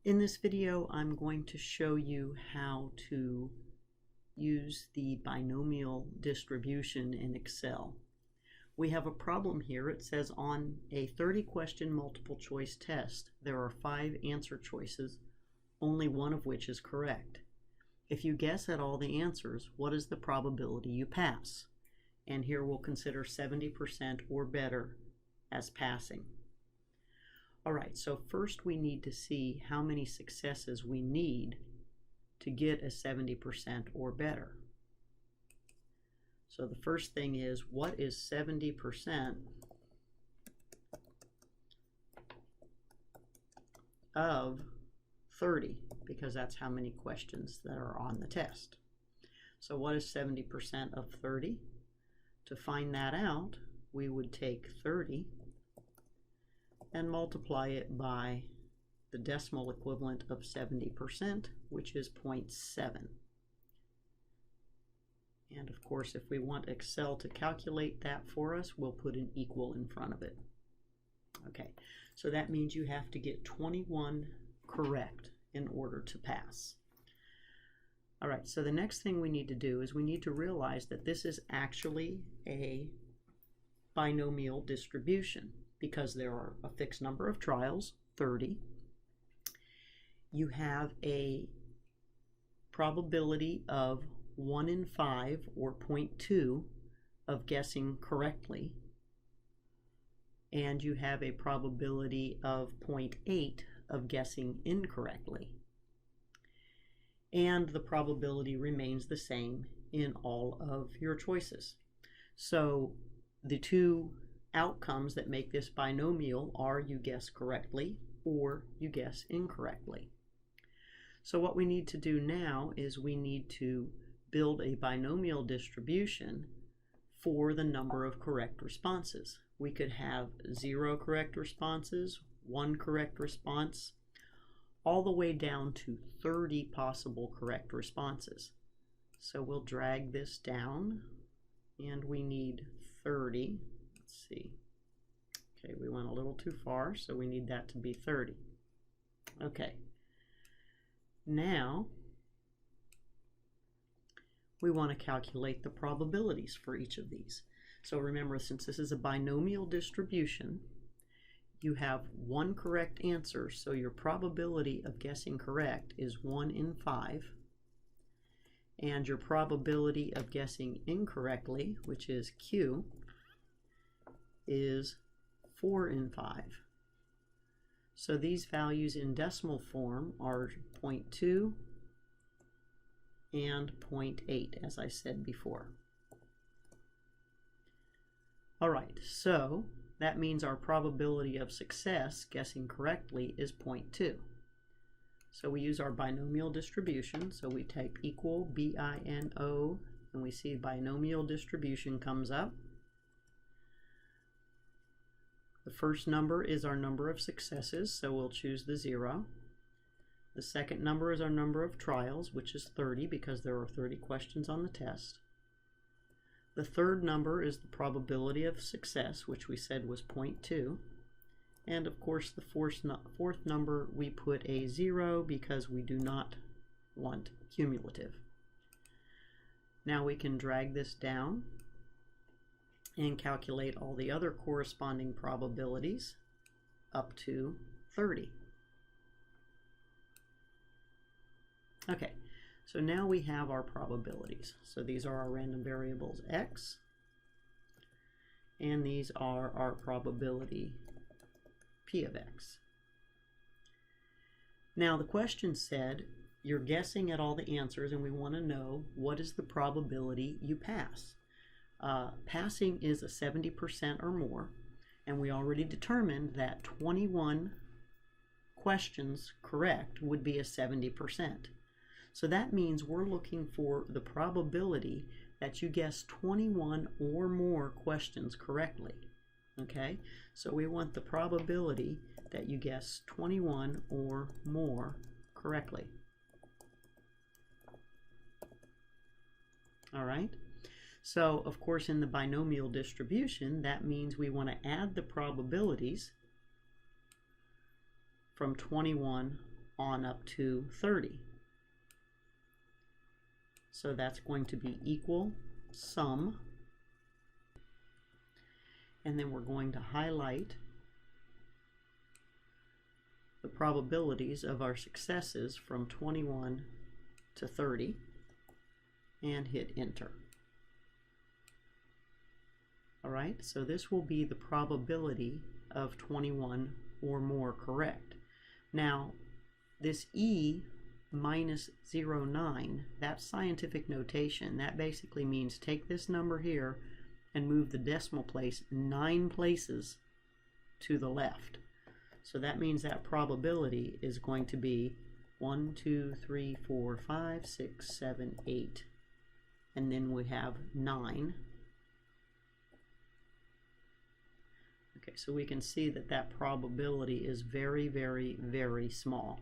In this video, I'm going to show you how to use the binomial distribution in Excel. We have a problem here. It says on a 30-question multiple choice test, there are 5 answer choices, only one of which is correct. If you guess at all the answers, what is the probability you pass? And here we'll consider 70% or better as passing. Alright, so first we need to see how many successes we need to get a 70% or better. So the first thing is, what is 70% of 30? Because that's how many questions that are on the test. So what is 70% of 30? To find that out, we would take 30 and multiply it by the decimal equivalent of 70%, which is 0.7. And of course, if we want Excel to calculate that for us, we'll put an equal in front of it. Okay, so that means you have to get 21 correct in order to pass. All right, so the next thing we need to do is we need to realize that this is actually a binomial distribution, because there are a fixed number of trials, 30. You have a probability of 1 in 5, or 0.2, of guessing correctly. And you have a probability of 0.8 of guessing incorrectly. And the probability remains the same in all of your choices. So the two outcomes that make this binomial are you guess correctly or you guess incorrectly. So what we need to do now is we need to build a binomial distribution for the number of correct responses. We could have 0 correct responses, 1 correct response, all the way down to 30 possible correct responses. So we'll drag this down, and we need 30. Let's see. Okay, we went a little too far, so we need that to be 30. Okay. Now, we want to calculate the probabilities for each of these. So remember, since this is a binomial distribution, you have 1 correct answer, so your probability of guessing correct is 1 in 5. And your probability of guessing incorrectly, which is Q, is 4 in 5. So these values in decimal form are 0.2 and 0.8, as I said before. All right, so that means our probability of success guessing correctly is 0.2. So we use our binomial distribution, so we type equal BINO, and we see binomial distribution comes up. The first number is our number of successes, so we'll choose the 0. The second number is our number of trials, which is 30 because there are 30 questions on the test. The third number is the probability of success, which we said was 0.2. And of course the fourth number we put a 0 because we do not want cumulative. Now we can drag this down and calculate all the other corresponding probabilities up to 30. Okay, so now we have our probabilities. So these are our random variables x, and these are our probability p of x. Now the question said you're guessing at all the answers, and we want to know what is the probability you pass. Passing is a 70% or more, and we already determined that 21 questions correct would be a 70%. So that means we're looking for the probability that you guess 21 or more questions correctly. Okay, so we want the probability that you guess 21 or more correctly. All right. So, of course, in the binomial distribution, that means we want to add the probabilities from 21 on up to 30. So that's going to be equal sum, and then we're going to highlight the probabilities of our successes from 21 to 30 and hit enter. Alright, so this will be the probability of 21 or more correct. Now, this E minus 0.9, that's scientific notation. That basically means take this number here and move the decimal place 9 places to the left. So that means that probability is going to be 1, 2, 3, 4, 5, 6, 7, 8. And then we have 9. Okay, so we can see that that probability is very, very, very small.